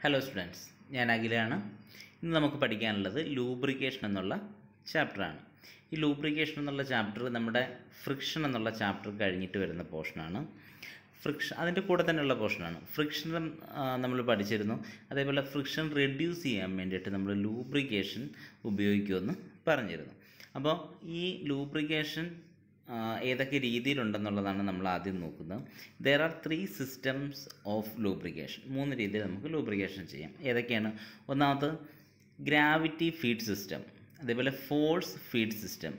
Hello students, ഞാൻ അഖിലാണ്. ഇന്ന് നമുക്ക് പഠിക്കാനുള്ളത് ലൂബ്രിക്കേഷൻ എന്നുള്ള ചാപ്റ്ററാണ്. ഈ ലൂബ്രിക്കേഷൻ എന്നുള്ള ചാപ്റ്റർ നമ്മുടെ ഫ്രിക്ഷൻ എന്നുള്ള ചാപ്റ്റർ കഴിഞ്ഞിട്ട് വരുന്ന പോർഷനാണ്. അതിൻ്റെ കൂടെ തന്നെയുള്ള പോർഷനാണ്. ഫ്രിക്ഷനും നമ്മൾ പഠിച്ചിരുന്നു. അതേപോലെ ഫ്രിക്ഷൻ റെഡ്യൂസ് ചെയ്യാൻ വേണ്ടിയിട്ട് നമ്മൾ ലൂബ്രിക്കേഷൻ ഉപയോഗിക്കുമെന്ന് പറഞ്ഞിരുന്നു. അപ്പോൾ ഈ ലൂബ്രിക്കേഷൻ ഏതൊക്കെ രീതിയിലുണ്ടെന്നുള്ളതാണ് നമ്മൾ ആദ്യം നോക്കുന്നത്. There are 3 systems of lubrication. 3 രീതിയിൽ നമുക്ക് ലൂബ്രിക്കേഷൻ ചെയ്യാം. ഏതൊക്കെയാണ്? ഒന്നാമത് ഗ്രാവിറ്റി ഫീഡ് സിസ്റ്റം, അതേപോലെ ഫോഴ്സ് ഫീഡ് സിസ്റ്റം,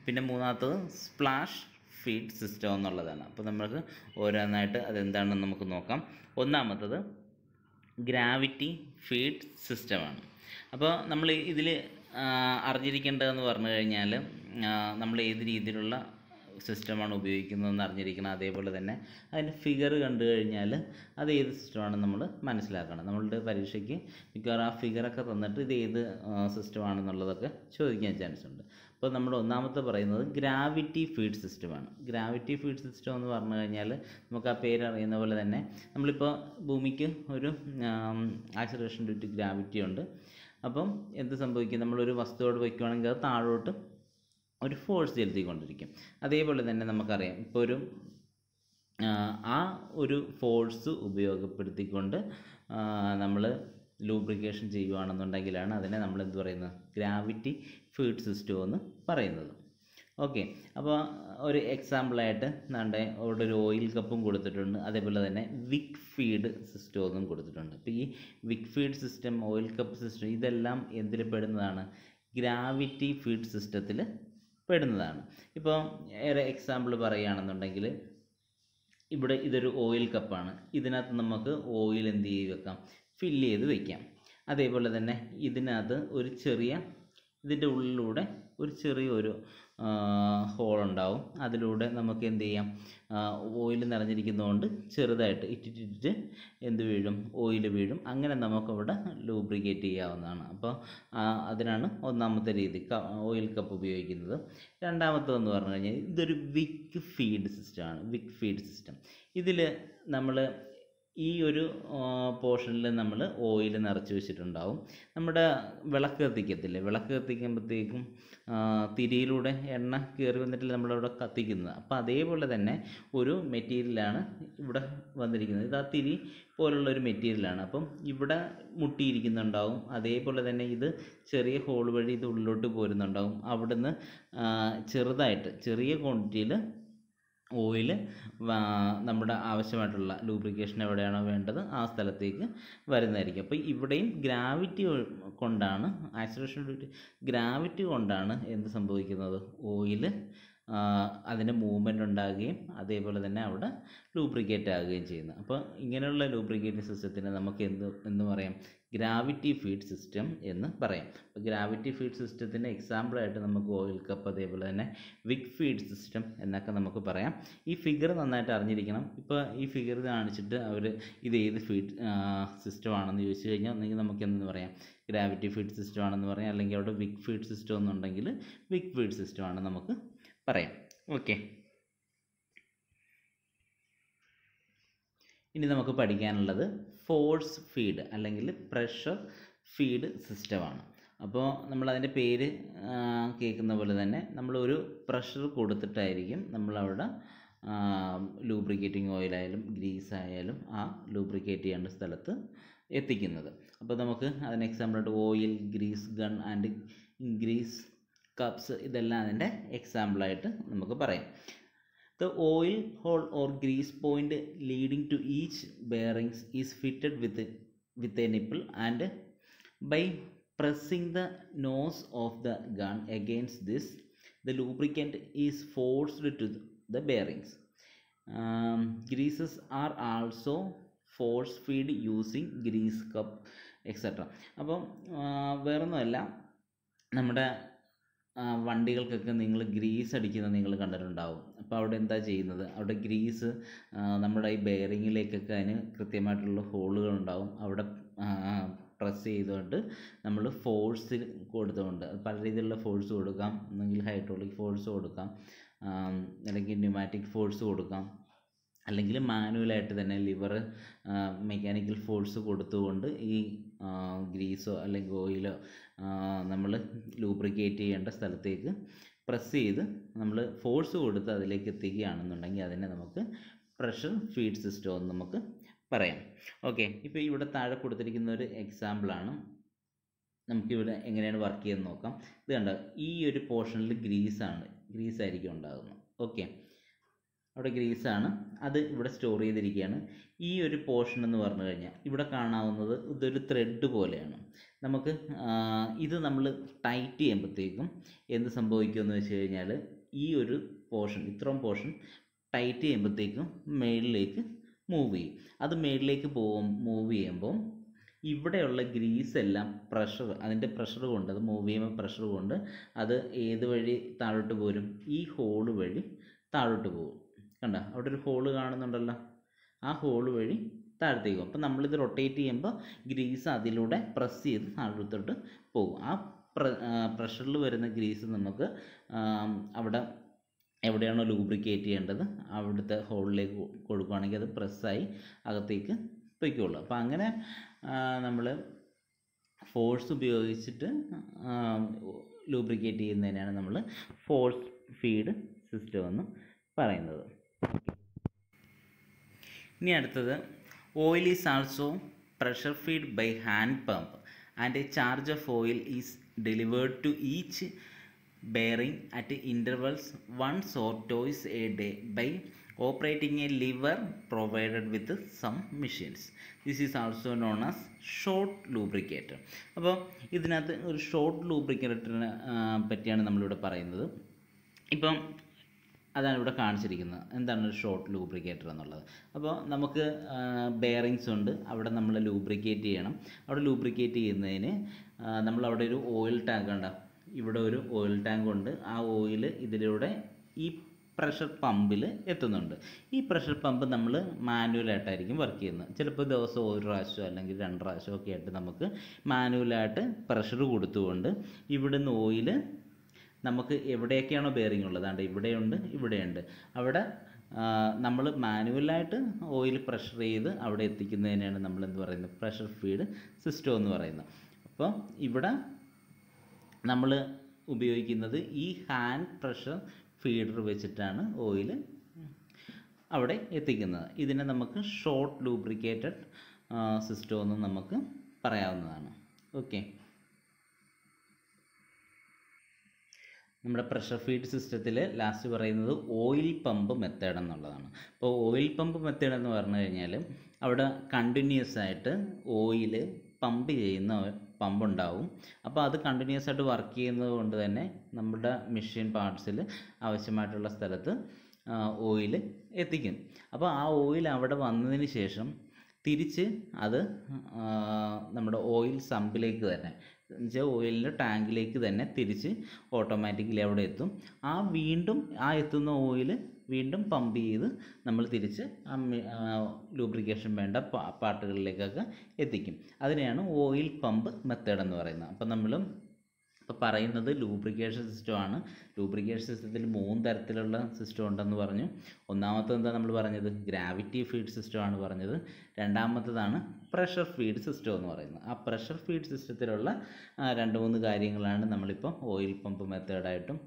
പിന്നെ മൂന്നാമത്തത് സ്പ്ലാഷ് ഫീഡ് സിസ്റ്റം എന്നുള്ളതാണ്. അപ്പോൾ നമുക്ക് ഓരോന്നായിട്ട് അതെന്താണെന്ന് നമുക്ക് നോക്കാം. ഒന്നാമത്തത് ഗ്രാവിറ്റി ഫീഡ് സിസ്റ്റമാണ്. അപ്പോൾ നമ്മൾ ഇതിൽ അറിഞ്ഞിരിക്കേണ്ടതെന്ന് പറഞ്ഞു കഴിഞ്ഞാൽ നമ്മൾ ഏത് രീതിയിലുള്ള സിസ്റ്റമാണ് ഉപയോഗിക്കുന്നതെന്ന് അറിഞ്ഞിരിക്കണം. അതേപോലെ തന്നെ അതിൻ്റെ ഫിഗർ കണ്ടു കഴിഞ്ഞാൽ അത് ഏത് സിസ്റ്റമാണെന്ന് നമ്മൾ മനസ്സിലാക്കണം. നമ്മളുടെ പരീക്ഷയ്ക്ക് മിക്കവാറും ആ ഫിഗറൊക്കെ തന്നിട്ട് ഇത് ഏത് സിസ്റ്റമാണെന്നുള്ളതൊക്കെ ചോദിക്കാൻ ചാൻസ് ഉണ്ട്. അപ്പോൾ നമ്മൾ ഒന്നാമത്തെ പറയുന്നത് ഗ്രാവിറ്റി ഫീഡ് സിസ്റ്റമാണ്. ഗ്രാവിറ്റി ഫീഡ് സിസ്റ്റം എന്ന് പറഞ്ഞു കഴിഞ്ഞാൽ നമുക്ക് ആ പേര് അറിയുന്ന പോലെ തന്നെ നമ്മളിപ്പോൾ ഭൂമിക്ക് ഒരു ആക്സിലറേഷൻ ഡ്യൂ ടു ഗ്രാവിറ്റി ഉണ്ട്. അപ്പം എന്ത് സംഭവിക്കും? നമ്മളൊരു വസ്തുവോട് വയ്ക്കുകയാണെങ്കിൽ അത് താഴോട്ട് ഒരു ഫോഴ്സ് ചെലുത്തിക്കൊണ്ടിരിക്കും. അതേപോലെ തന്നെ നമുക്കറിയാം, ഇപ്പോൾ ആ ഒരു ഫോഴ്സ് ഉപയോഗപ്പെടുത്തിക്കൊണ്ട് നമ്മൾ ലൂബ്രിക്കേഷൻ ചെയ്യുകയാണെന്നുണ്ടെങ്കിലാണ് അതിനെ നമ്മൾ എന്ത് പറയുന്നത്? ഗ്രാവിറ്റി ഫീഡ് സിസ്റ്റം എന്ന് പറയുന്നത്. ഓക്കെ, അപ്പോൾ ഒരു എക്സാമ്പിളായിട്ട് അവിടെ ഒരു ഓയിൽ കപ്പും കൊടുത്തിട്ടുണ്ട്. അതേപോലെ തന്നെ വിക് ഫീഡ് സിസ്റ്റം ഒന്നും കൊടുത്തിട്ടുണ്ട്. അപ്പോൾ ഈ wick feed system, oil cup system, ഇതെല്ലാം എന്തിൽ പെടുന്നതാണ്? ഗ്രാവിറ്റി ഫീഡ് സിസ്റ്റത്തിൽ പെടുന്നതാണ്. ഇപ്പോൾ ഒരു എക്സാമ്പിൾ പറയുകയാണെന്നുണ്ടെങ്കിൽ, ഇവിടെ ഇതൊരു ഓയിൽ കപ്പാണ്. ഇതിനകത്ത് നമുക്ക് ഓയിൽ എന്ത് ചെയ്ത് വെക്കാം? ഫില്ല് ചെയ്ത് വയ്ക്കാം. അതേപോലെ തന്നെ ഇതിനകത്ത് ഇതിൻ്റെ ഉള്ളിലൂടെ ഒരു ചെറിയൊരു ഹോളുണ്ടാവും. അതിലൂടെ നമുക്ക് എന്ത് ചെയ്യാം? ഓയിൽ നിറഞ്ഞിരിക്കുന്നതുകൊണ്ട് ചെറുതായിട്ട് ഇട്ടിട്ട് എന്ത് വീഴും? ഓയിൽ വീഴും. അങ്ങനെ നമുക്കവിടെ ലൂബ്രിക്കേറ്റ് ചെയ്യാവുന്നതാണ്. അപ്പോൾ അതിനാണ് ഒന്നാമത്തെ രീതി ഓയിൽ കപ്പ് ഉപയോഗിക്കുന്നത്. രണ്ടാമത്തതെന്ന് പറഞ്ഞു കഴിഞ്ഞാൽ ഇതൊരു വിക് ഫീഡ് സിസ്റ്റമാണ്. വിക് ഫീഡ് സിസ്റ്റം ഇതിൽ നമ്മൾ ഈ ഒരു പോർഷനിൽ നമ്മൾ ഓയിൽ നിറച്ച് വെച്ചിട്ടുണ്ടാവും. നമ്മുടെ വിളക്ക് കത്തിക്കത്തില്ലേ? വിളക്ക് കത്തിക്കുമ്പോഴത്തേക്കും തിരിയിലൂടെ എണ്ണ കയറി വന്നിട്ടില്ല നമ്മളവിടെ കത്തിക്കുന്നത്. അപ്പോൾ അതേപോലെ തന്നെ ഒരു മെറ്റീരിയലാണ് ഇവിടെ വന്നിരിക്കുന്നത്. ഇത് ആ തിരി പോലുള്ളൊരു മെറ്റീരിയലാണ്. അപ്പം ഇവിടെ മുട്ടിയിരിക്കുന്നുണ്ടാവും. അതേപോലെ തന്നെ ഇത് ചെറിയ ഹോൾ വഴി ഇത് ഉള്ളിലോട്ട് പോരുന്നുണ്ടാവും. അവിടുന്ന് ചെറിയ ക്വാണ്ടിറ്റിയിൽ ഓയിൽ നമ്മുടെ ആവശ്യമായിട്ടുള്ള ലൂബ്രിക്കേഷൻ എവിടെയാണോ വേണ്ടത് ആ സ്ഥലത്തേക്ക് വരുന്നതായിരിക്കും. അപ്പോൾ ഇവിടെയും ഗ്രാവിറ്റി കൊണ്ടാണ്, ആക്സിലറേഷൻ ഡ്യൂ ടു ഗ്രാവിറ്റി കൊണ്ടാണ് എന്ത് സംഭവിക്കുന്നത്? ഓയിൽ അതിൻ്റെ മൂവ്മെൻറ്റ് ഉണ്ടാകുകയും അതേപോലെ തന്നെ അവിടെ ലൂബ്രിക്കേറ്റ് ആകുകയും ചെയ്യുന്നത്. അപ്പോൾ ഇങ്ങനെയുള്ള ലൂബ്രിക്കേറ്റിംഗ് സിസ്റ്റത്തിന് നമുക്ക് എന്ന് പറയാം? ഗ്രാവിറ്റി ഫീഡ് സിസ്റ്റം എന്ന് പറയാം. അപ്പോൾ ഗ്രാവിറ്റി ഫീഡ് സിസ്റ്റത്തിൻ്റെ എക്സാമ്പിളായിട്ട് നമുക്ക് ഓയിൽ കപ്പ്, അതേപോലെ തന്നെ വിക് ഫീഡ് സിസ്റ്റം എന്നൊക്കെ നമുക്ക് പറയാം. ഈ ഫിഗർ നന്നായിട്ട് അറിഞ്ഞിരിക്കണം. ഇപ്പോൾ ഈ ഫിഗർ കാണിച്ചിട്ട് അവർ ഇത് ഏത് ഫീഡ് സിസ്റ്റമാണെന്ന് ചോദിച്ചു കഴിഞ്ഞാൽ ഒന്നെങ്കിൽ നമുക്ക് എന്തെന്ന് പറയാം? ഗ്രാവിറ്റി ഫീഡ് സിസ്റ്റം ആണെന്ന് പറയാം. അല്ലെങ്കിൽ അവിടെ വിക് ഫീഡ് സിസ്റ്റം എന്നുണ്ടെങ്കിൽ വിക് ഫീഡ് സിസ്റ്റം ആണെന്ന് നമുക്ക് പറയാം. ഓക്കെ, ഇനി നമുക്ക് പഠിക്കാനുള്ളത് ഫോഴ്സ് ഫീഡ് അല്ലെങ്കിൽ പ്രഷർ ഫീഡ് സിസ്റ്റമാണ്. അപ്പോൾ നമ്മളതിൻ്റെ പേര് കേൾക്കുന്ന പോലെ തന്നെ നമ്മളൊരു പ്രഷർ കൊടുത്തിട്ടായിരിക്കും നമ്മളവിടെ ലൂബ്രിക്കേറ്റിംഗ് ഓയിലായാലും ഗ്രീസ് ആയാലും ആ ലൂബ്രിക്കേറ്റ് ചെയ്യേണ്ട സ്ഥലത്ത് എത്തിക്കുന്നത്. അപ്പോൾ നമുക്ക് അതിന് എക്സാമ്പിളായിട്ട് oil, grease gun and grease cups, ഇതെല്ലാം അതിൻ്റെ എക്സാമ്പിളായിട്ട് നമുക്ക് പറയാം. The oil hole or grease point leading to each bearings is fitted with a nipple, and by pressing the nose of the gun against this, the lubricant is forced to the bearings. Greases are also force feed using grease cup, etc. അപ്പം വേറൊന്നുമല്ല, നമ്മുടെ വണ്ടികൾക്കൊക്കെ നിങ്ങൾ Greece അടിക്കുന്നത് നിങ്ങൾ കണ്ടിട്ടുണ്ടാവും. അപ്പോൾ അവിടെ എന്താ ചെയ്യുന്നത്? അവിടെ ഗ്രീസ് നമ്മുടെ ഈ ബെയറിങ്ങിലേക്കൊക്കെ അതിന് കൃത്യമായിട്ടുള്ള ഹോളുകളുണ്ടാവും. അവിടെ പ്രസ് ചെയ്തുകൊണ്ട് നമ്മൾ ഫോഴ്സ് കൊടുത്തുകൊണ്ട്, പല രീതിയിലുള്ള ഫോഴ്സ് കൊടുക്കാം. ഒന്നെങ്കിൽ ഹൈഡ്രോളിക് ഫോഴ്സ് കൊടുക്കാം, അല്ലെങ്കിൽ ന്യൂമാറ്റിക് ഫോഴ്സ് കൊടുക്കാം. അല്ലെങ്കിൽ മാനുവലായിട്ട് തന്നെ ലിവർ മെക്കാനിക്കൽ ഫോഴ്സ് കൊടുത്തുകൊണ്ട് ഈ ഗ്രീസോ അല്ലെങ്കിൽ ഓയിലോ നമ്മൾ ലൂബ്രിക്കേറ്റ് ചെയ്യേണ്ട സ്ഥലത്തേക്ക് പ്രസ് ചെയ്ത് നമ്മൾ ഫോഴ്സ് കൊടുത്ത് അതിലേക്ക് എത്തിക്കുകയാണെന്നുണ്ടെങ്കിൽ അതിനെ നമുക്ക് പ്രഷർ ഫീഡ് സിസ്റ്റം എന്ന് നമുക്ക് പറയാം. ഓക്കെ, ഇപ്പോൾ ഇവിടെ താഴെ കൊടുത്തിരിക്കുന്ന ഒരു എക്സാമ്പിളാണ്. നമുക്കിവിടെ എങ്ങനെയാണ് വർക്ക് ചെയ്യുന്നത് നോക്കാം. ഇത് കണ്ടോ, ഈ ഒരു പോർഷനിൽ ഗ്രീസായിരിക്കും ഉണ്ടാകുന്നത്. ഓക്കെ, അവിടെ ഗ്രീസാണ്, അത് ഇവിടെ സ്റ്റോർ ചെയ്തിരിക്കുകയാണ്. ഈ ഒരു പോർഷൻ എന്ന് പറഞ്ഞു കഴിഞ്ഞാൽ ഇവിടെ കാണാവുന്നത് ഇതൊരു ത്രെഡ് പോലെയാണ്. നമുക്ക് ഇത് നമ്മൾ ടൈറ്റ് ചെയ്യുമ്പോഴത്തേക്കും എന്ത് സംഭവിക്കുമെന്ന് വെച്ച് കഴിഞ്ഞാൽ ഈ ഒരു പോർഷൻ, ഇത്രയും പോർഷൻ ടൈറ്റ് ചെയ്യുമ്പോഴത്തേക്കും മേളിലേക്ക് മൂവ് ചെയ്യും. അത് മേളിലേക്ക് മൂവ് ചെയ്യുമ്പോൾ ഇവിടെയുള്ള ഗ്രീസ് എല്ലാം അതിൻ്റെ പ്രഷർ കൊണ്ട്, അത് മൂവ് ചെയ്യുമ്പോൾ പ്രഷർ കൊണ്ട് അത് ഏത് വഴി താഴോട്ട് പോരും? ഈ ഹോള് വഴി താഴോട്ട് പോകും. കണ്ട, അവിടെ ഒരു ഹോള് കാണുന്നുണ്ടല്ലോ, ആ ഹോള് വഴി താഴത്തേക്ക് പോകും. അപ്പം നമ്മളിത് റൊട്ടേറ്റ് ചെയ്യുമ്പോൾ ഗ്രീസ് അതിലൂടെ പ്രസ് ചെയ്ത് താഴത്തോട്ട് പോകും. ആ പ്രഷറിൽ വരുന്ന ഗ്രീസ് നമുക്ക് അവിടെ എവിടെയാണോ ലൂബ്രിക്കേറ്റ് ചെയ്യേണ്ടത് അവിടുത്തെ ഹോളിലേക്ക് കൊടുക്കുകയാണെങ്കിൽ അത് പ്രസ്സായി അകത്തേക്ക് പൊയ്ക്കുള്ളൂ. അപ്പോൾ അങ്ങനെ നമ്മൾ ഫോഴ്സ് ഉപയോഗിച്ചിട്ട് ലൂബ്രിക്കേറ്റ് ചെയ്യുന്നതിനാണ് നമ്മൾ ഫോഴ്സ് ഫീഡ് സിസ്റ്റം എന്ന് പറയുന്നത്. ഇനി അടുത്തത്, oil is also pressure feed by hand pump and a charge of oil is delivered to each bearing at intervals once or twice a day by operating a lever provided with some machines. This is also known as short lubricator. അപ്പോൾ ഇതിനകത്ത് ഒരു short ലൂബ്രിക്കേറ്ററിനെ പറ്റിയാണ് നമ്മളിവിടെ പറയുന്നത്. ഇപ്പം അതാണ് ഇവിടെ കാണിച്ചിരിക്കുന്നത്. എന്താണ് ഒരു ഷോർട്ട് ലൂബ്രിക്കേറ്റർ എന്നുള്ളത്? അപ്പോൾ നമുക്ക് ബെയറിങ്സ് ഉണ്ട്, അവിടെ നമ്മൾ ലൂബ്രിക്കേറ്റ് ചെയ്യണം. അവിടെ ലൂബ്രിക്കേറ്റ് ചെയ്യുന്നതിന് നമ്മളവിടെ ഒരു ഓയിൽ ടാങ്ക് ഉണ്ടാകും. ഇവിടെ ഒരു ഓയിൽ ടാങ്ക് ഉണ്ട്. ആ ഓയിൽ ഇതിലൂടെ ഈ പ്രഷർ പമ്പിൽ എത്തുന്നുണ്ട്. ഈ പ്രഷർ പമ്പ് നമ്മൾ മാനുവലായിട്ടായിരിക്കും വർക്ക് ചെയ്യുന്നത്. ചിലപ്പോൾ ദിവസം ഒരു പ്രാവശ്യം അല്ലെങ്കിൽ 2 പ്രാവശ്യം ഒക്കെ ആയിട്ട് നമുക്ക് മാനുവലായിട്ട് പ്രഷർ കൊടുത്തുകൊണ്ട് ഇവിടുന്ന് ഓയിൽ നമുക്ക് എവിടെയൊക്കെയാണോ ബെയറിംഗ് ഉള്ളത്, അതുകൊണ്ട് ഇവിടെയുണ്ട്, ഇവിടെയുണ്ട്, അവിടെ നമ്മൾ മാനുവലായിട്ട് ഓയിൽ പ്രഷർ ചെയ്ത് അവിടെ എത്തിക്കുന്നതിനാണ് നമ്മൾ എന്ത് പറയുന്നത്? പ്രഷർ ഫീഡ് സിസ്റ്റം എന്ന് പറയുന്നത്. അപ്പോൾ ഇവിടെ നമ്മൾ ഉപയോഗിക്കുന്നത് ഈ ഹാൻഡ് പ്രഷർ ഫീഡർ വെച്ചിട്ടാണ് ഓയിൽ അവിടെ എത്തിക്കുന്നത്. ഇതിനെ നമുക്ക് ഷോർട്ട് ലൂബ്രിക്കേറ്റഡ് സിസ്റ്റം എന്ന് നമുക്ക് പറയാവുന്നതാണ്. ഓക്കെ, നമ്മുടെ പ്രഷർ ഫീഡ് സിസ്റ്റത്തിൽ ലാസ്റ്റ് പറയുന്നത് ഓയിൽ പമ്പ് മെത്തേഡ് എന്നുള്ളതാണ്. അപ്പോൾ ഓയിൽ പമ്പ് മെത്തേഡ് എന്ന് പറഞ്ഞു കഴിഞ്ഞാൽ അവിടെ കണ്ടിന്യൂസ് ആയിട്ട് ഓയിൽ പമ്പ് ചെയ്യുന്ന പമ്പുണ്ടാവും. അപ്പോൾ അത് കണ്ടിന്യൂസ് ആയിട്ട് വർക്ക് ചെയ്യുന്നത് കൊണ്ട് തന്നെ നമ്മുടെ മെഷീൻ പാർട്സിൽ ആവശ്യമായിട്ടുള്ള സ്ഥലത്ത് ഓയിൽ എത്തിക്കും. അപ്പോൾ ആ ഓയിൽ അവിടെ വന്നതിന് ശേഷം തിരിച്ച് അത് നമ്മുടെ ഓയിൽ സമ്പിലേക്ക് തന്നെ, എന്നുവെച്ചാൽ ഓയിലിൻ്റെ ടാങ്കിലേക്ക് തന്നെ തിരിച്ച് ഓട്ടോമാറ്റിക്കലി അവിടെ എത്തും. വീണ്ടും എത്തുന്ന ഓയിൽ വീണ്ടും പമ്പ് ചെയ്ത് നമ്മൾ തിരിച്ച് ലൂബ്രിക്കേഷൻ വേണ്ട പാർട്ടുകളിലേക്കൊക്കെ എത്തിക്കും. അതിനെയാണ് ഓയിൽ പമ്പ് മെത്തേഡ് എന്ന് പറയുന്നത്. അപ്പം നമ്മൾ ഇപ്പോൾ പറയുന്നത് ലൂബ്രിക്കേഷൻ സിസ്റ്റമാണ്. ലൂബ്രിക്കേഷൻ സിസ്റ്റത്തിൽ 3 തരത്തിലുള്ള സിസ്റ്റം ഉണ്ടെന്ന് പറഞ്ഞു. ഒന്നാമത്തെ എന്താ നമ്മൾ പറഞ്ഞത്? ഗ്രാവിറ്റി ഫീഡ് സിസ്റ്റമാണ് പറഞ്ഞത്. രണ്ടാമത്തേതാണ് പ്രഷർ ഫീഡ് സിസ്റ്റം എന്ന് പറയുന്നത്. ആ പ്രഷർ ഫീഡ് സിസ്റ്റത്തിലുള്ള 2-3 കാര്യങ്ങളാണ് നമ്മളിപ്പോൾ ഓയിൽ പമ്പ് മെത്തേഡായിട്ടും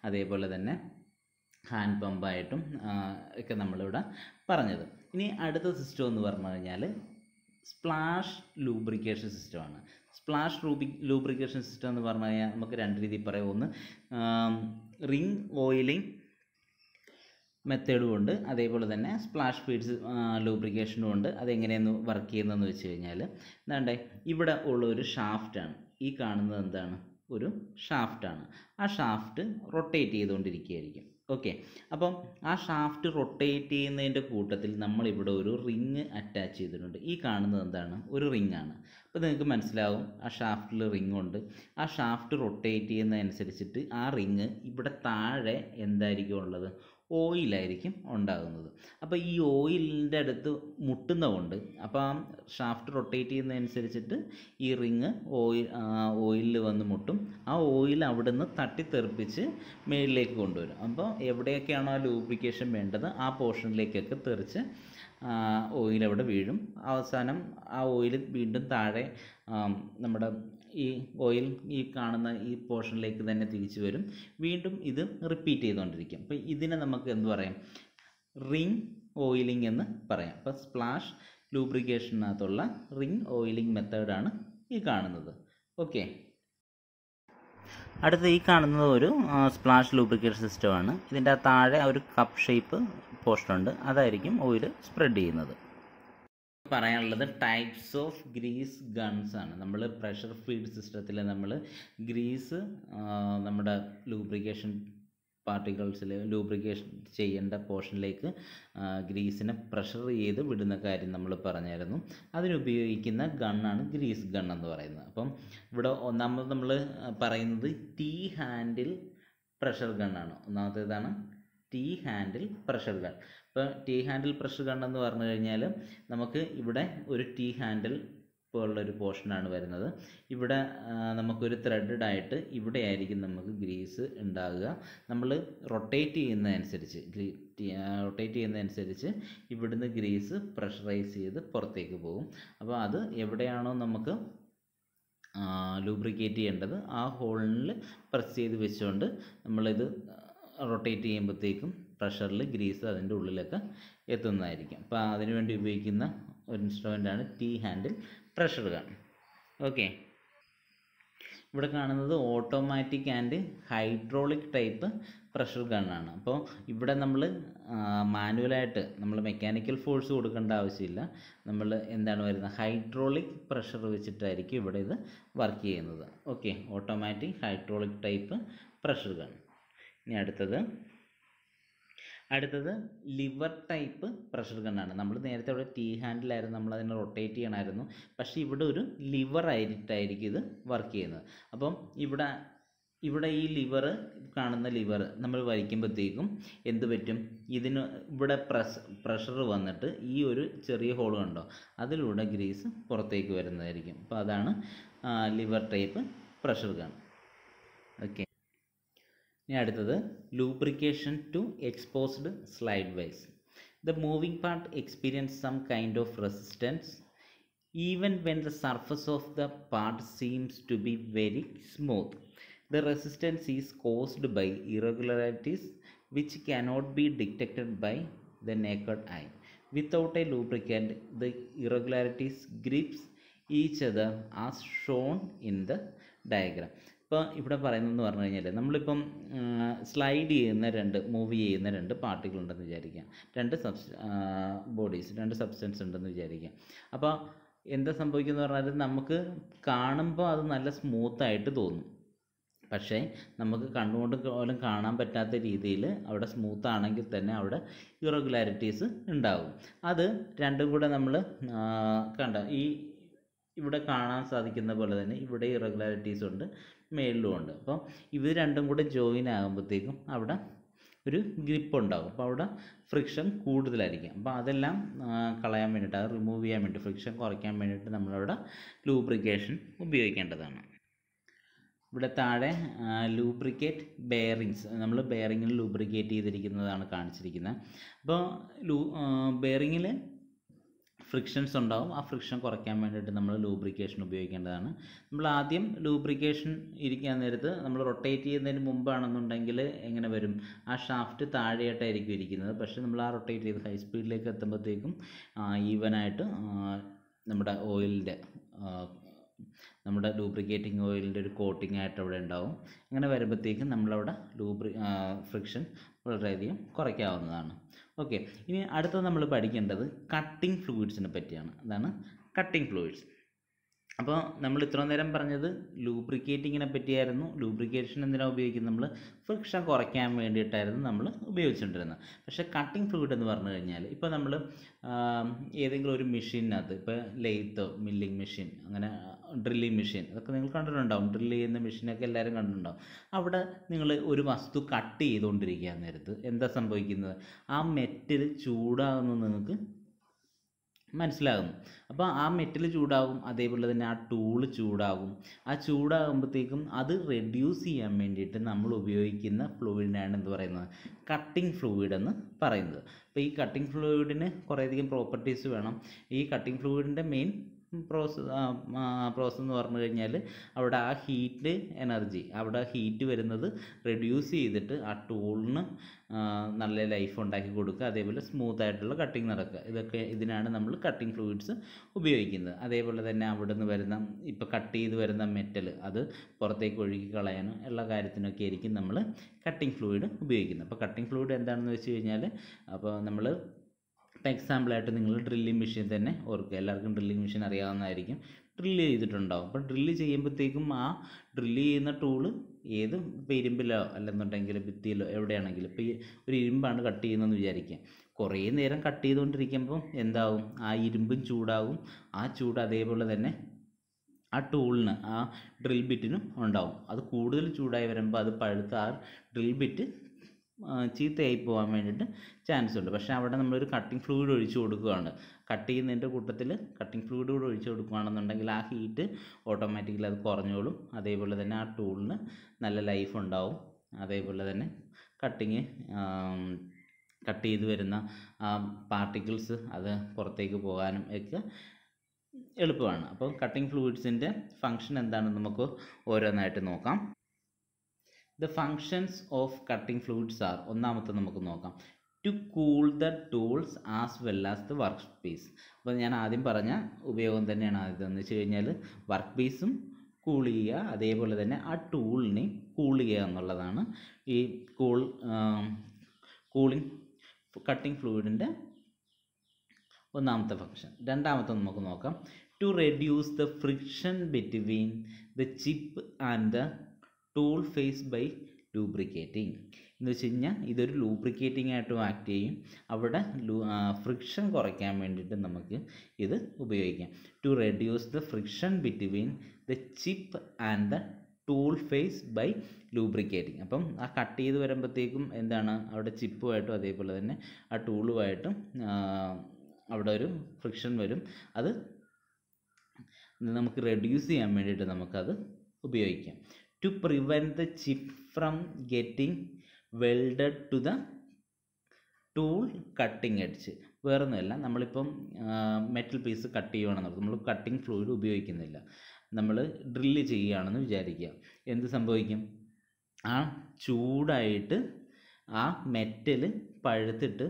അതേപോലെ തന്നെ ഹാൻഡ് പമ്പായിട്ടും ഒക്കെ നമ്മളിവിടെ പറഞ്ഞത്. ഇനി അടുത്ത സിസ്റ്റം എന്ന് പറഞ്ഞു കഴിഞ്ഞാൽ സ്പ്ലാഷ് ലൂബ്രിക്കേഷൻ സിസ്റ്റമാണ്. സ്പ്ലാഷ് ലൂബ്രിക്കേഷൻ സിസ്റ്റം എന്ന് പറഞ്ഞു കഴിഞ്ഞാൽ നമുക്ക് 2 രീതിയിൽ പറയാം. ഒന്ന് റിംഗ് ഓയിലിംഗ് മെത്തേഡും ഉണ്ട്, അതേപോലെ തന്നെ സ്പ്ലാഷ് ഫീഡ്സ് ലൂബ്രിക്കേഷനും ഉണ്ട്. അതെങ്ങനെയാണ് വർക്ക് ചെയ്യുന്നതെന്ന് വെച്ച് കഴിഞ്ഞാൽ എന്താണ്ടേ, ഇവിടെ ഉള്ള ഒരു ഷാഫ്റ്റാണ്. ഈ കാണുന്നത് എന്താണ്? ഒരു ഷാഫ്റ്റാണ്. ആ ഷാഫ്റ്റ് റൊട്ടേറ്റ് ചെയ്തുകൊണ്ടിരിക്കുകയായിരിക്കും. ഓക്കെ, അപ്പം ആ ഷാഫ്റ്റ് റൊട്ടേറ്റ് ചെയ്യുന്നതിൻ്റെ കൂട്ടത്തിൽ നമ്മളിവിടെ ഒരു റിങ് അറ്റാച്ച് ചെയ്തിട്ടുണ്ട്. ഈ കാണുന്നത് എന്താണ്? ഒരു റിങ് ആണ്. അപ്പോൾ നിങ്ങൾക്ക് മനസ്സിലാവും ആ ഷാഫ്റ്റിൽ റിങ് ഉണ്ട്. ആ ഷാഫ്റ്റ് റൊട്ടേറ്റ് ചെയ്യുന്നതനുസരിച്ചിട്ട് ആ റിങ് ഇവിടെ താഴെ എന്തായിരിക്കും ഉള്ളത്? ഓയിലായിരിക്കും ഉണ്ടാകുന്നത്. അപ്പോൾ ഈ ഓയിലിൻ്റെ അടുത്ത് മുട്ടുന്നതുകൊണ്ട് അപ്പോൾ ആ ഷാഫ്റ്റ് റൊട്ടേറ്റ് ചെയ്യുന്നതനുസരിച്ചിട്ട് ഈ റിങ് ഓയിലിൽ വന്ന് മുട്ടും. ആ ഓയിൽ അവിടെ നിന്ന് തട്ടിത്തെറിപ്പിച്ച് മേളിലേക്ക് കൊണ്ടുവരും. അപ്പോൾ എവിടെയൊക്കെയാണോ ആ ലൂബ്രിക്കേഷൻ വേണ്ടത് ആ പോർഷനിലേക്കൊക്കെ തെറിച്ച് ഓയിൽ അവിടെ വീഴും. അവസാനം ആ ഓയിൽ വീണ്ടും താഴെ നമ്മുടെ ഈ ഓയിൽ ഈ കാണുന്ന ഈ പോർഷനിലേക്ക് തന്നെ തിരിച്ചു വരും. വീണ്ടും ഇത് റിപ്പീറ്റ് ചെയ്തുകൊണ്ടിരിക്കും. അപ്പോൾ ഇതിനെ നമുക്ക് എന്ത് പറയാം? റിങ് ഓയിലിംഗ് എന്ന് പറയാം. അപ്പോൾ സ്പ്ലാഷ് ലൂബ്രിക്കേഷനകത്തുള്ള റിങ് ഓയിലിംഗ് മെത്തേഡാണ് ഈ കാണുന്നത്. ഓക്കെ, അടുത്ത ഈ കാണുന്നത് ഒരു സ്പ്ലാഷ് ലൂബ്രിക്കേഷൻ സിസ്റ്റമാണ്. ഇതിൻ്റെ താഴെ ഒരു കപ്പ് ഷേപ്പ് പോർഷൻ ഉണ്ട്, അതായിരിക്കും ഓയിൽ സ്പ്രെഡ് ചെയ്യുന്നത്. പറയാനുള്ളത് ടൈപ്സ് ഓഫ് ഗ്രീസ് ഗൺസ് ആണ്. നമ്മൾ പ്രഷർ ഫീഡ് സിസ്റ്റത്തിൽ നമ്മൾ ഗ്രീസ് നമ്മുടെ ലൂബ്രിക്കേഷൻ പാർട്ടിക്കിൾസിൽ ലൂബ്രിക്കേഷൻ ചെയ്യേണ്ട പോർഷനിലേക്ക് ഗ്രീസിനെ പ്രഷർ ചെയ്ത് വിടുന്ന കാര്യം നമ്മൾ പറഞ്ഞായിരുന്നു. അതിനുപയോഗിക്കുന്ന ഗണ്ണാണ് ഗ്രീസ് ഗൺ എന്ന് പറയുന്നത്. അപ്പം ഇവിടെ ഒന്നാമത് നമ്മൾ പറയുന്നത് ടീ ഹാൻഡിൽ പ്രഷർ ഗണ്ണാണ്. ഒന്നാമത്തേതാണ് ടീ ഹാൻഡിൽ പ്രഷർ ഗൺ. ഇപ്പോൾ ടീ ഹാൻഡിൽ പ്രഷർ ഗൺ എന്ന് പറഞ്ഞു കഴിഞ്ഞാൽ നമുക്ക് ഇവിടെ ഒരു ടീ ഹാൻഡിൽ പോലുള്ളൊരു പോർഷനാണ് വരുന്നത്. ഇവിടെ നമുക്കൊരു ത്രെഡഡ് ആയിട്ട് ഇവിടെ ആയിരിക്കും നമുക്ക് ഗ്രീസ് ഉണ്ടാകുക. നമ്മൾ റൊട്ടേറ്റ് ചെയ്യുന്നതനുസരിച്ച് ഇവിടുന്ന് ഗ്രീസ് പ്രഷറൈസ് ചെയ്ത് പുറത്തേക്ക് പോകും. അപ്പോൾ അത് എവിടെയാണോ നമുക്ക് ലൂബ്രിക്കേറ്റ് ചെയ്യേണ്ടത് ആ ഹോളിൽ പ്രസ് ചെയ്ത് വെച്ചുകൊണ്ട് നമ്മളിത് റൊട്ടേറ്റ് ചെയ്യുമ്പോഴത്തേക്കും പ്രഷറിൽ ഗ്രീസ് അതിൻ്റെ ഉള്ളിലൊക്കെ എത്തുന്നതായിരിക്കും. അപ്പോൾ അതിനുവേണ്ടി ഉപയോഗിക്കുന്ന ഒരു ഇൻസ്ട്രുമെൻ്റാണ് T handle pressure gun. Okay, ഇവിടെ കാണുന്നത് automatic and hydraulic type pressure ഗണ്ണാണ്. അപ്പോൾ ഇവിടെ നമ്മൾ മാനുവലായിട്ട് നമ്മൾ മെക്കാനിക്കൽ ഫോഴ്സ് കൊടുക്കേണ്ട ആവശ്യമില്ല. നമ്മൾ എന്താണ് വരുന്നത്, ഹൈഡ്രോളിക് പ്രഷർ വെച്ചിട്ടായിരിക്കും ഇവിടെ ഇത് വർക്ക് ചെയ്യുന്നത്. Okay, automatic hydraulic type pressure gun. ഇനി അടുത്തത് ലിവർ ടൈപ്പ് പ്രഷർ ഗണ്ണാണ്. നമ്മൾ നേരത്തെ ഇവിടെ ടീ ഹാൻഡിലായിരുന്നു, നമ്മൾ അതിനെ റൊട്ടേറ്റ് ചെയ്യണമായിരുന്നു. പക്ഷേ ഇവിടെ ഒരു ലിവർ ആയിട്ടായിരിക്കും ഇത് വർക്ക് ചെയ്യുന്നത്. അപ്പം ഇവിടെ ഈ കാണുന്ന ലിവർ നമ്മൾ വലിക്കുമ്പോഴത്തേക്കും എന്ത് പറ്റും, ഇതിന് ഇവിടെ പ്രഷർ വന്നിട്ട് ഈ ഒരു ചെറിയ ഹോൾ കണ്ടോ, അതിലൂടെ ഗ്രീസ് പുറത്തേക്ക് വരുന്നതായിരിക്കും. അപ്പോൾ അതാണ് lever type pressure gun. Okay, ഇനി അടുത്തത് lubrication to exposed slideways. The moving part experience some kind of resistance even when the surface of the part seems to be very smooth. The resistance is caused by irregularities which cannot be detected by the naked eye. Without a lubricant, the irregularities grips each other as shown in the diagram. ഇപ്പോൾ ഇവിടെ പറയുന്നതെന്ന് പറഞ്ഞു കഴിഞ്ഞാൽ നമ്മളിപ്പം slide ചെയ്യുന്ന move ചെയ്യുന്ന രണ്ട് പാർട്ടികൾ ഉണ്ടെന്ന് വിചാരിക്കാം, രണ്ട് സബ്സ്റ്റൻസ് ഉണ്ടെന്ന് വിചാരിക്കാം. അപ്പോൾ എന്താ സംഭവിക്കുന്നത് പറഞ്ഞാൽ നമുക്ക് കാണുമ്പോൾ അത് നല്ല സ്മൂത്തായിട്ട് തോന്നും. പക്ഷേ നമുക്ക് കണ്ണുകൊണ്ട് പോലും കാണാൻ പറ്റാത്ത രീതിയിൽ അവിടെ സ്മൂത്ത് ആണെങ്കിൽ തന്നെ അവിടെ ഇറഗുലാരിറ്റീസ് ഉണ്ടാകും. അത് രണ്ടും കൂടെ നമ്മൾ ഇവിടെ കാണാൻ സാധിക്കുന്ന പോലെ തന്നെ ഇവിടെ ഇറഗുലാരിറ്റീസ് ഉണ്ട്, മേളിലും ഉണ്ട്. അപ്പോൾ ഇത് രണ്ടും കൂടെ ജോയിൻ ആകുമ്പോഴത്തേക്കും അവിടെ ഒരു ഗ്രിപ്പ് ഉണ്ടാകും. അപ്പോൾ അവിടെ ഫ്രിക്ഷൻ കൂടുതലായിരിക്കും. അപ്പോൾ അതെല്ലാം കളയാൻ വേണ്ടിയിട്ട്, അത് റിമൂവ് ചെയ്യാൻ വേണ്ടി, ഫ്രിക്ഷൻ കുറയ്ക്കാൻ വേണ്ടിയിട്ട് നമ്മളവിടെ ലൂബ്രിക്കേഷൻ ഉപയോഗിക്കേണ്ടതാണ്. ഇവിടെ താഴെ ലൂബ്രിക്കേറ്റ് ബെയറിങ്സ്, നമ്മൾ ബെയറിങ്ങിൽ ലൂബ്രിക്കേറ്റ് ചെയ്തിരിക്കുന്നതാണ് കാണിച്ചിരിക്കുന്നത്. അപ്പോൾ ബെയറിങ്ങിൽ ഫ്രിക്ഷൻസ് ഉണ്ടാവും. ആ ഫ്രിക്ഷൻ കുറയ്ക്കാൻ വേണ്ടിയിട്ട് നമ്മൾ ലൂബ്രിക്കേഷൻ ഉപയോഗിക്കേണ്ടതാണ്. നമ്മൾ ആദ്യം ലൂബ്രിക്കേഷൻ ഇരിക്കാൻ നേരത്ത് നമ്മൾ റൊട്ടേറ്റ് ചെയ്യുന്നതിന് മുമ്പാണെന്നുണ്ടെങ്കിൽ എങ്ങനെ വരും, ആ ഷാഫ്റ്റ് താഴെയായിട്ടായിരിക്കും ഇരിക്കുന്നത്. പക്ഷേ നമ്മൾ ആ റൊട്ടേറ്റ് ചെയ്ത് ഹൈ സ്പീഡിലേക്ക് എത്തുമ്പോഴത്തേക്കും ഈവനായിട്ട് നമ്മുടെ ലൂബ്രിക്കേറ്റിംഗ് ഓയിലിൻ്റെ ഒരു കോട്ടിംഗ് ആയിട്ട് അവിടെ ഉണ്ടാവും. അങ്ങനെ വരുമ്പോഴത്തേക്കും നമ്മളവിടെ ഫ്രിക്ഷൻ വളരെയധികം കുറയ്ക്കാവുന്നതാണ്. ഓക്കെ, ഇനി അടുത്തത് നമ്മൾ പഠിക്കേണ്ടത് കട്ടിംഗ് ഫ്ലൂയിഡ്സിനെ പറ്റിയാണ്. അതാണ് കട്ടിംഗ് ഫ്ലൂയിഡ്സ്. അപ്പോൾ നമ്മൾ ഇത്രയും നേരം പറഞ്ഞത് ലൂബ്രിക്കേറ്റിങ്ങിനെ പറ്റിയായിരുന്നു. ലൂബ്രിക്കേഷൻ എന്തിനാണ് ഉപയോഗിക്കുന്നത്? നമ്മൾ ഫ്രിക്ഷൻ കുറയ്ക്കാൻ വേണ്ടിയിട്ടായിരുന്നു നമ്മൾ ഉപയോഗിച്ചുകൊണ്ടിരുന്നത്. പക്ഷേ കട്ടിംഗ് ഫ്ലൂയിഡ് എന്ന് പറഞ്ഞു കഴിഞ്ഞാൽ ഇപ്പോൾ നമ്മൾ ഏതെങ്കിലും ഒരു മെഷീനകത്ത്, ഇപ്പോൾ ലെയ്ത്തോ മില്ലിംഗ് മെഷീൻ, അങ്ങനെ ഡ്രില്ലിംഗ് മെഷീൻ, അതൊക്കെ നിങ്ങൾ കണ്ടിട്ടുണ്ടാവും. ഡ്രില്ല് ചെയ്യുന്ന മെഷീനൊക്കെ എല്ലാവരും കണ്ടിട്ടുണ്ടാവും. അവിടെ നിങ്ങൾ ഒരു വസ്തു കട്ട് ചെയ്തുകൊണ്ടിരിക്കാൻ നേരത്ത് എന്താ സംഭവിക്കുന്നത്? ആ മെറ്റൽ ചൂടാകുന്നത് നിങ്ങൾക്ക് മനസ്സിലാകും. അപ്പോൾ ആ മെറ്റൽ ചൂടാകും, അതേപോലെ തന്നെ ആ ടൂള് ചൂടാകും. ആ ചൂടാകുമ്പോഴത്തേക്കും അത് റെഡ്യൂസ് ചെയ്യാൻ വേണ്ടിയിട്ട് നമ്മൾ ഉപയോഗിക്കുന്ന ഫ്ലൂയിഡിനാണ് എന്ത് പറയുന്നത്? കട്ടിംഗ് ഫ്ലൂയിഡ് എന്ന് പറയുന്നത്. അപ്പോൾ ഈ കട്ടിംഗ് ഫ്ലൂയിഡിന് കുറേയധികം പ്രോപ്പർട്ടീസ് വേണം. ഈ കട്ടിംഗ് ഫ്ലൂയിഡിൻ്റെ മെയിൻ പ്രോസസ്സ് എന്ന് പറഞ്ഞു കഴിഞ്ഞാൽ അവിടെ ആ ഹീറ്റ് എനർജി, അവിടെ ഹീറ്റ് വരുന്നത് റെഡ്യൂസ് ചെയ്തിട്ട് ആ ടൂളിന് നല്ല ലൈഫ് ഉണ്ടാക്കി കൊടുക്കുക, അതേപോലെ സ്മൂത്ത് ആയിട്ടുള്ള കട്ടിങ് നടക്കുക. ഇതിനാണ് നമ്മൾ കട്ടിംഗ് ഫ്ലൂയിഡ്സ് ഉപയോഗിക്കുന്നത്. അതേപോലെ തന്നെ അവിടെ നിന്ന് വരുന്ന, ഇപ്പോൾ കട്ട് ചെയ്ത് വരുന്ന മെറ്റൽ അത് പുറത്തേക്ക് ഒഴുകി കളയാനും എല്ലാ കാര്യത്തിനൊക്കെ ആയിരിക്കും നമ്മൾ കട്ടിംഗ് ഫ്ലൂയിഡ് ഉപയോഗിക്കുന്നത്. അപ്പോൾ കട്ടിംഗ് ഫ്ലൂയിഡ് എന്താണെന്ന് വെച്ച് കഴിഞ്ഞാൽ, അപ്പോൾ നമ്മൾ ഇപ്പോൾ എക്സാമ്പിളായിട്ട് നിങ്ങൾ ഡ്രില്ലിംഗ് മെഷീൻ തന്നെ ഓർക്കുക. എല്ലാവർക്കും ഡ്രില്ലിംഗ് മെഷീൻ അറിയാവുന്നതായിരിക്കും. ഡ്രില്ല് ചെയ്തിട്ടുണ്ടാവും. അപ്പോൾ ഡ്രില്ല് ചെയ്യുമ്പോഴത്തേക്കും ആ ഡ്രില്ല് ചെയ്യുന്ന ടൂള് ഏത്, ഇപ്പോൾ ഇരുമ്പിലോ അല്ലെന്നുണ്ടെങ്കിൽ ഭിത്തിയിലോ എവിടെയാണെങ്കിലും, ഇപ്പോൾ ഈ ഒരു ഇരുമ്പാണ് കട്ട് ചെയ്യുന്നതെന്ന് വിചാരിക്കുക. കുറേ നേരം കട്ട് ചെയ്തുകൊണ്ടിരിക്കുമ്പോൾ എന്താവും? ആ ഇരുമ്പും ചൂടാകും. ആ ചൂട് അതേപോലെ തന്നെ ആ ടൂളിന്, ആ ഡ്രിൽ ബിറ്റിനും ഉണ്ടാവും. അത് കൂടുതൽ ചൂടായി വരുമ്പോൾ അത് പഴുത്ത് ആ ഡ്രിൽ ബിറ്റ് ചീത്തയായി പോകാൻ വേണ്ടിയിട്ട് ചാൻസ് ഉണ്ട്. പക്ഷേ അവിടെ നമ്മളൊരു കട്ടിംഗ് ഫ്ലൂയിഡ് ഒഴിച്ചു കൊടുക്കുകയാണ്. കട്ട് ചെയ്യുന്നതിൻ്റെ കൂട്ടത്തിൽ കട്ടിംഗ് ഫ്ലൂയിഡ് കൂടെ ഒഴിച്ചു കൊടുക്കുകയാണെന്നുണ്ടെങ്കിൽ ആ ഹീറ്റ് ഓട്ടോമാറ്റിക്കലി അത് കുറഞ്ഞോളും. അതേപോലെ തന്നെ ആ ടൂളിന് നല്ല ലൈഫ് ഉണ്ടാവും. അതേപോലെ തന്നെ കട്ട് ചെയ്ത് വരുന്ന പാർട്ടിക്കിൾസ് അത് പുറത്തേക്ക് പോകാനും ഒക്കെ എളുപ്പമാണ്. അപ്പോൾ കട്ടിംഗ് ഫ്ലൂയിഡ്സിൻ്റെ ഫങ്ഷൻ എന്താണെന്ന് നമുക്ക് ഓരോന്നായിട്ട് നോക്കാം. The functions of cutting fluids are, ഒന്നാമത്തെ നമുക്ക് നോക്കാം, to cool the tools as well as the work piece. അപ്പോൾ ഞാൻ ആദ്യം പറഞ്ഞ ഉപയോഗം തന്നെയാണ് ആദ്യം. എന്ന് വെച്ച് കഴിഞ്ഞാൽ വർക്ക് പീസും കൂൾ ചെയ്യുക, അതേപോലെ തന്നെ ആ ടൂളിനെ കൂൾ ചെയ്യുക എന്നുള്ളതാണ് ഈ കൂളിംഗ് കട്ടിംഗ് ഫ്ലൂയിഡിൻ്റെ ഒന്നാമത്തെ ഫങ്ഷൻ. രണ്ടാമത്തെ നമുക്ക് നോക്കാം, to reduce the friction between the chip and the tool face by lubricating. എന്ന് വെച്ച് കഴിഞ്ഞാൽ ഇതൊരു ലൂബ്രിക്കേറ്റിംഗ് ആയിട്ടും ആക്ട് ചെയ്യും. അവിടെ ഫ്രിക്ഷൻ കുറയ്ക്കാൻ വേണ്ടിയിട്ട് നമുക്ക് ഇത് ഉപയോഗിക്കാം. To reduce the friction between the chip and the tool face by lubricating. അപ്പം ആ കട്ട് ചെയ്ത് വരുമ്പോഴത്തേക്കും എന്താണ്, അവിടെ ചിപ്പുമായിട്ടും അതേപോലെ തന്നെ ആ ടൂളുമായിട്ടും അവിടെ ഒരു ഫ്രിക്ഷൻ വരും. അത് നമുക്ക് റെഡ്യൂസ് ചെയ്യാൻ വേണ്ടിയിട്ട് നമുക്കത് ഉപയോഗിക്കാം. To prevent the chip from getting welded to the tool cutting edge. വേറൊന്നുമല്ല, നമ്മളിപ്പം മെറ്റൽ പീസ് കട്ട് ചെയ്യുകയാണെന്നുള്ളത്, നമ്മൾ കട്ടിംഗ് ഫ്ലൂയിഡ് ഉപയോഗിക്കുന്നില്ല, നമ്മൾ ഡ്രില്ല് ചെയ്യുകയാണെന്ന് വിചാരിക്കുക. എന്ത് സംഭവിക്കും? ആ ചൂടായിട്ട് ആ മെറ്റൽ പഴുത്തിട്ട്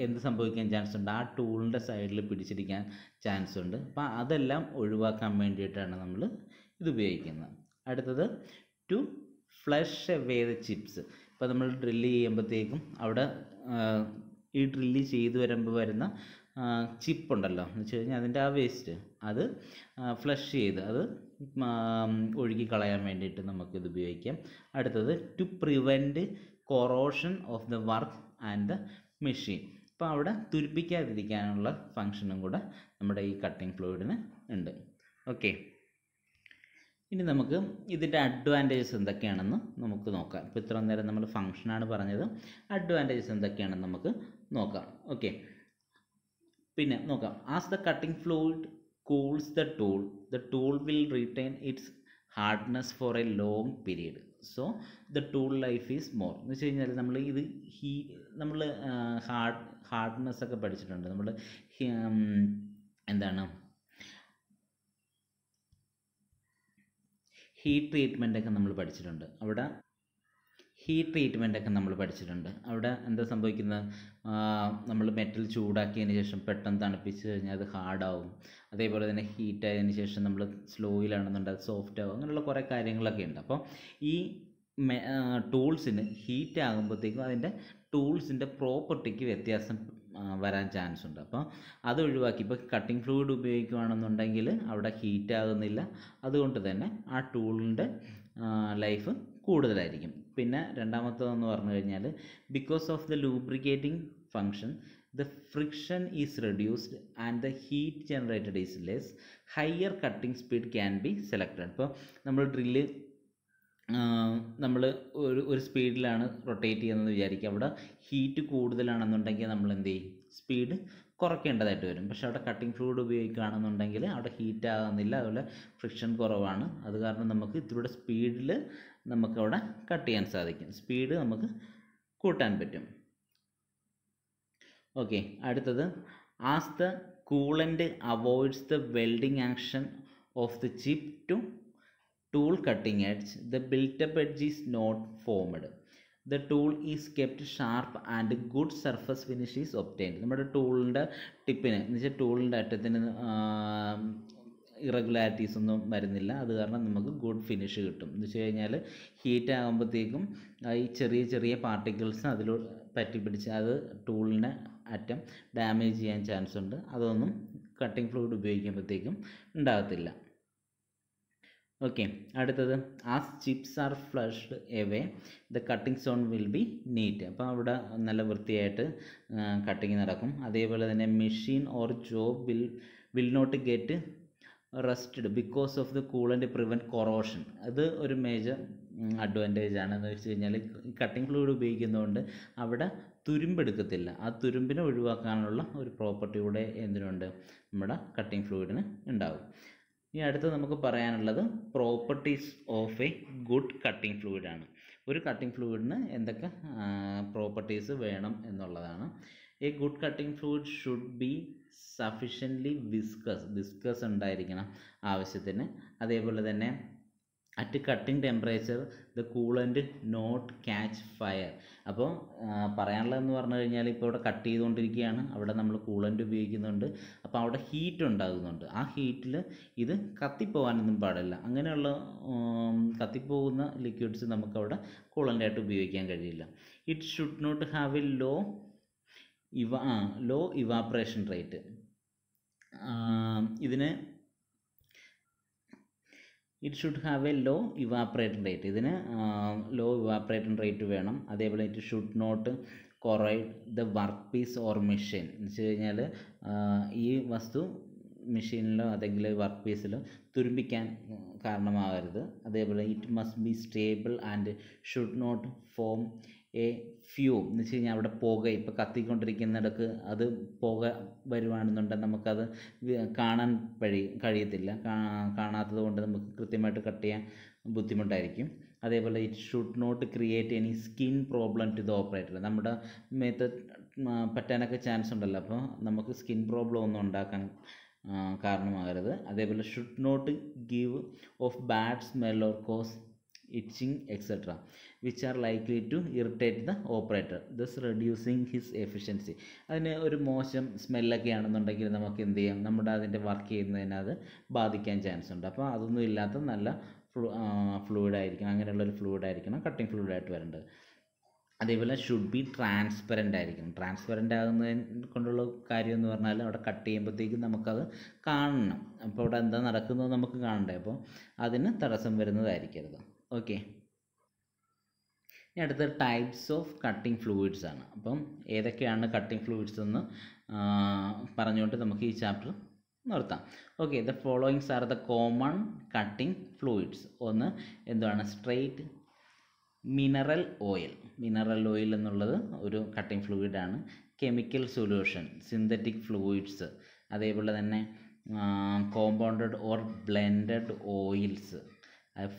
എന്ത് സംഭവിക്കാൻ ചാൻസ് ഉണ്ട്? ആ ടൂളിൻ്റെ സൈഡിൽ പിടിച്ചിരിക്കാൻ ചാൻസ് ഉണ്ട്. അപ്പോൾ അതെല്ലാം ഒഴിവാക്കാൻ വേണ്ടിയിട്ടാണ് നമ്മൾ ഇത് ഉപയോഗിക്കുന്നത്. അടുത്തത് to flush away the chips. ഇപ്പോൾ നമ്മൾ ഡ്രില്ല് ചെയ്യുമ്പോഴത്തേക്കും അവിടെ ഈ ഡ്രില്ല് ചെയ്ത് വരുമ്പോൾ വരുന്ന ചിപ്പുണ്ടല്ലോ, എന്ന് വെച്ച് കഴിഞ്ഞാൽ അതിൻ്റെ ആ വേസ്റ്റ് അത് ഫ്ലഷ് ചെയ്ത് അത് ഒഴുകി കളയാൻ വേണ്ടിയിട്ട് നമുക്കിത് ഉപയോഗിക്കാം. അടുത്തത് to prevent corrosion of the work and the machine. അപ്പോൾ അവിടെ തുരുപ്പിക്കാതിരിക്കാനുള്ള ഫങ്ഷനും കൂടെ നമ്മുടെ ഈ കട്ടിംഗ് ഫ്ലൂയിഡിന് ഉണ്ട്. ഓക്കെ, ഇനി നമുക്ക് ഇതിൻ്റെ അഡ്വാൻറ്റേജസ് എന്തൊക്കെയാണെന്ന് നമുക്ക് നോക്കാം. ഇപ്പോൾ ഇത്ര നേരം നമ്മൾ ഫങ്ഷനാണ് പറഞ്ഞത്, അഡ്വാൻറ്റേജസ് എന്തൊക്കെയാണെന്ന് നമുക്ക് നോക്കാം. ഓക്കെ, പിന്നെ നോക്കാം. As the cutting fluid cools the tool will retain its hardness for a long period, so the tool life is more. എന്ന് വെച്ച് കഴിഞ്ഞാൽ നമ്മൾ ഇത് നമ്മൾ ഹാർഡ്നെസ് ഒക്കെ പഠിച്ചിട്ടുണ്ട്. നമ്മൾ എന്താണ് ഹീറ്റ് ട്രീറ്റ്മെൻ്റ് ഒക്കെ നമ്മൾ പഠിച്ചിട്ടുണ്ട്. അവിടെ എന്താ സംഭവിക്കുന്നത്? നമ്മൾ മെറ്റൽ ചൂടാക്കിയതിന് ശേഷം പെട്ടെന്ന് തണുപ്പിച്ച് കഴിഞ്ഞാൽ അത് ഹാർഡാവും. അതേപോലെ തന്നെ ഹീറ്റ് ആയതിന് ശേഷം നമ്മൾ സ്ലോയിലാണെന്നുണ്ടെങ്കിൽ അത് സോഫ്റ്റ് ആവും. അങ്ങനെയുള്ള കുറേ കാര്യങ്ങളൊക്കെ ഉണ്ട്. അപ്പോൾ ഈ ടൂൾസിന് ഹീറ്റ് ആകുമ്പോഴത്തേക്കും അതിൻ്റെ ടൂൾസിൻ്റെ പ്രോപ്പർട്ടിക്ക് വ്യത്യാസം വരാൻ ചാൻസ് ഉണ്ട്. അപ്പോൾ അത് ഒഴിവാക്കി ഇപ്പോൾ കട്ടിംഗ് ഫ്ലൂയിഡ് ഉപയോഗിക്കുകയാണെന്നുണ്ടെങ്കിൽ അവിടെ ഹീറ്റ് ആകുന്നില്ല, അതുകൊണ്ട് തന്നെ ആ ടൂളിൻ്റെ ലൈഫ് കൂടുതലായിരിക്കും. പിന്നെ രണ്ടാമത്തതെന്ന് പറഞ്ഞു കഴിഞ്ഞാൽ because of the lubricating function the friction is reduced and the heat generated is less, higher cutting speed can be selected. ഇപ്പോൾ നമ്മൾ ഡ്രില്ല് നമ്മൾ ഒരു സ്പീഡിലാണ് റൊട്ടേറ്റ് ചെയ്യുന്നതെന്ന് വിചാരിക്കുക, അവിടെ ഹീറ്റ് കൂടുതലാണെന്നുണ്ടെങ്കിൽ നമ്മൾ എന്ത് ചെയ്യും, സ്പീഡ് കുറയ്ക്കേണ്ടതായിട്ട് വരും. പക്ഷേ അവിടെ കട്ടിംഗ് ഫ്ലൂയിഡ് ഉപയോഗിക്കുകയാണെന്നുണ്ടെങ്കിൽ അവിടെ ഹീറ്റ് ആകുന്നില്ല, അതുപോലെ ഫ്രിക്ഷൻ കുറവാണ്. അത് കാരണം നമുക്ക് ഇത്തിരിയുടെ സ്പീഡിൽ നമുക്കവിടെ കട്ട് ചെയ്യാൻ സാധിക്കും, സ്പീഡ് നമുക്ക് കൂട്ടാൻ പറ്റും. ഓക്കെ, അടുത്തത് as the coolant avoids the welding action of the chip to tool cutting edge, the built up edge is not formed, the tool is kept sharp and good surface finish is obtained. നമ്മുടെ ടൂളിൻ്റെ ടിപ്പിന് എന്ന് വെച്ചാൽ ടൂളിൻ്റെ അറ്റത്തിന് irregularities ഒന്നും വരുന്നില്ല, അത് കാരണം നമുക്ക് ഗുഡ് ഫിനിഷ് കിട്ടും. എന്ന് വെച്ച് കഴിഞ്ഞാൽ ഹീറ്റ് ആകുമ്പോഴത്തേക്കും ഈ ചെറിയ ചെറിയ പാർട്ടിക്കിൾസ് അതിലൂടെ പറ്റി പിടിച്ച് അത് ടൂളിനെ അറ്റം ഡാമേജ് ചെയ്യാൻ ചാൻസ് ഉണ്ട്. അതൊന്നും കട്ടിംഗ് ഫ്ലൂയിഡ് ഉപയോഗിക്കുമ്പോഴത്തേക്കും ഉണ്ടാകത്തില്ല. ഓക്കെ, അടുത്തത് as chips are flushed away the cutting zone will be neat. അപ്പോൾ അവിടെ നല്ല വൃത്തിയായിട്ട് കട്ടിങ് നടക്കും. അതേപോലെ തന്നെ machine or job will not get rusted because of the coolant prevent corrosion. അത് ഒരു മേജർ അഡ്വാൻറ്റേജ് ആണ്. എന്ന് വെച്ച് കഴിഞ്ഞാൽ കട്ടിംഗ് ഫ്ലൂയിഡ് ഉപയോഗിക്കുന്നതുകൊണ്ട് അവിടെ തുരുമ്പെടുക്കത്തില്ല. ആ തുരുമ്പിനെ ഒഴിവാക്കാനുള്ള ഒരു പ്രോപ്പർട്ടി കൂടെ എന്തിനുണ്ട്, നമ്മുടെ കട്ടിംഗ് ഫ്ലൂയിഡിന് ഉണ്ടാകും. ഇനി അടുത്ത് നമുക്ക് പറയാനുള്ളത് properties of a good cutting fluid ആണ്. ഒരു കട്ടിംഗ് ഫ്ലൂയിഡിന് എന്തൊക്കെ പ്രോപ്പർട്ടീസ് വേണം എന്നുള്ളതാണ്. A good cutting fluid should be sufficiently viscous ഉണ്ടായിരിക്കണം ആവശ്യത്തിന്. അതേപോലെ തന്നെ at cutting temperature the coolant not catch fire. അപ്പോൾ പറയാനുള്ളതെന്ന് പറഞ്ഞു കഴിഞ്ഞാൽ ഇപ്പോൾ ഇവിടെ കട്ട് ചെയ്തുകൊണ്ടിരിക്കുകയാണ്, അവിടെ നമ്മൾ കൂളൻ്റ് ഉപയോഗിക്കുന്നുണ്ട്, അപ്പോൾ അവിടെ ഹീറ്റ് ഉണ്ടാകുന്നുണ്ട്. ആ ഹീറ്റിൽ ഇത് കത്തിപ്പോകാനൊന്നും പാടില്ല. അങ്ങനെയുള്ള കത്തിപ്പോകുന്ന ലിക്വിഡ്സ് നമുക്കവിടെ കൂളൻ്റായിട്ട് ഉപയോഗിക്കാൻ കഴിയില്ല. It should not have a low evaporation rate. ഇതിന് it should have a low evaporating rate. ഇതിന് ലോ ഇവാപ്രേറ്റിംഗ് റേറ്റ് വേണം. അതേപോലെ it should not corrode the work piece or machine. എന്ന് വെച്ച് കഴിഞ്ഞാൽ ഈ വസ്തു മെഷീനിലോ അല്ലെങ്കിൽ വർക്ക് പീസിലോ തുരുമ്പിക്കാൻ കാരണമാകരുത്. അതേപോലെ it must be stable and should not form a fume. എന്ന് വെച്ച് കഴിഞ്ഞാൽ അവിടെ പുക, ഇപ്പോൾ കത്തിക്കൊണ്ടിരിക്കുന്നിടക്ക് അത് പുക വരുവാണെന്നുണ്ടെങ്കിൽ നമുക്കത് കാണാൻ കഴിയത്തില്ല. കാണാത്തത് കൊണ്ട് നമുക്ക് കൃത്യമായിട്ട് കട്ട് ചെയ്യാൻ ബുദ്ധിമുട്ടായിരിക്കും. അതേപോലെ it should not create any skin problem to the operator. നമ്മുടെ മേത്ത് പറ്റാനൊക്കെ ചാൻസ് ഉണ്ടല്ലോ, അപ്പോൾ നമുക്ക് സ്കിൻ പ്രോബ്ലം ഒന്നും ഉണ്ടാക്കാൻ കാരണമാകരുത്. അതേപോലെ should not give off bad smell or cause itching etcetera which are likely to irritate the operator thus reducing his efficiency. അതിന് ഒരു മോശം സ്മെല്ലൊക്കെ ആണെന്നുണ്ടെങ്കിൽ നമുക്ക് എന്ത് ചെയ്യാം, നമ്മുടെ അതിൻ്റെ വർക്ക് ചെയ്യുന്നതിന് അത് ബാധിക്കാൻ ചാൻസ് ഉണ്ട്. അപ്പോൾ അതൊന്നും ഇല്ലാത്ത നല്ല ഫ്ലൂയിഡായിരിക്കണം, അങ്ങനെയുള്ളൊരു ഫ്ലൂയിഡായിരിക്കണം കട്ടിംഗ് ഫ്ലൂയിഡായിട്ട് വരേണ്ടത്. അതേപോലെ ഷുഡ് ബി ട്രാൻസ്പെറൻ്റ് ആയിരിക്കണം. ട്രാൻസ്പെറൻ്റ് ആകുന്നതിനെ കൊണ്ടുള്ള കാര്യം എന്ന് പറഞ്ഞാൽ അവിടെ കട്ട് ചെയ്യുമ്പോഴത്തേക്കും നമുക്കത് കാണണം. അപ്പോൾ അവിടെ എന്താ നടക്കുന്നത് നമുക്ക് കാണണ്ടേ, അപ്പോൾ അതിന് തടസ്സം വരുന്നതായിരിക്കരുത്. ഓക്കെ, ഇനി അടുത്ത ടൈപ്സ് ഓഫ് കട്ടിംഗ് ഫ്ലൂയിഡ്സ് ആണ്. അപ്പം ഏതൊക്കെയാണ് കട്ടിംഗ് ഫ്ലൂയിഡ്സ് എന്ന് പറഞ്ഞുകൊണ്ട് നമുക്ക് ഈ ചാപ്റ്റർ നിർത്താം. Okay, the followings are the common cutting fluids. ഒന്ന് എന്താണ്, straight mineral oil. Mineral oil എന്നുള്ളത് ഒരു കട്ടിംഗ് ഫ്ലൂയിഡാണ്. കെമിക്കൽ സൊല്യൂഷൻ, സിന്തറ്റിക് ഫ്ലൂയിഡ്സ്, അതേപോലെ തന്നെ compounded or blended oils,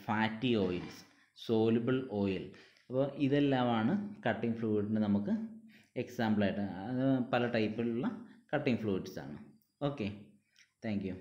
fatty oils, soluble oil. അപ്പോൾ ഇതെല്ലാമാണ് കട്ടിംഗ് ഫ്ലൂയിഡിന് നമുക്ക് എക്സാമ്പിളായിട്ട്. അത് പല ടൈപ്പിലുള്ള കട്ടിംഗ് ഫ്ലൂയിഡ്സ് ആണ്. Okay, thank U.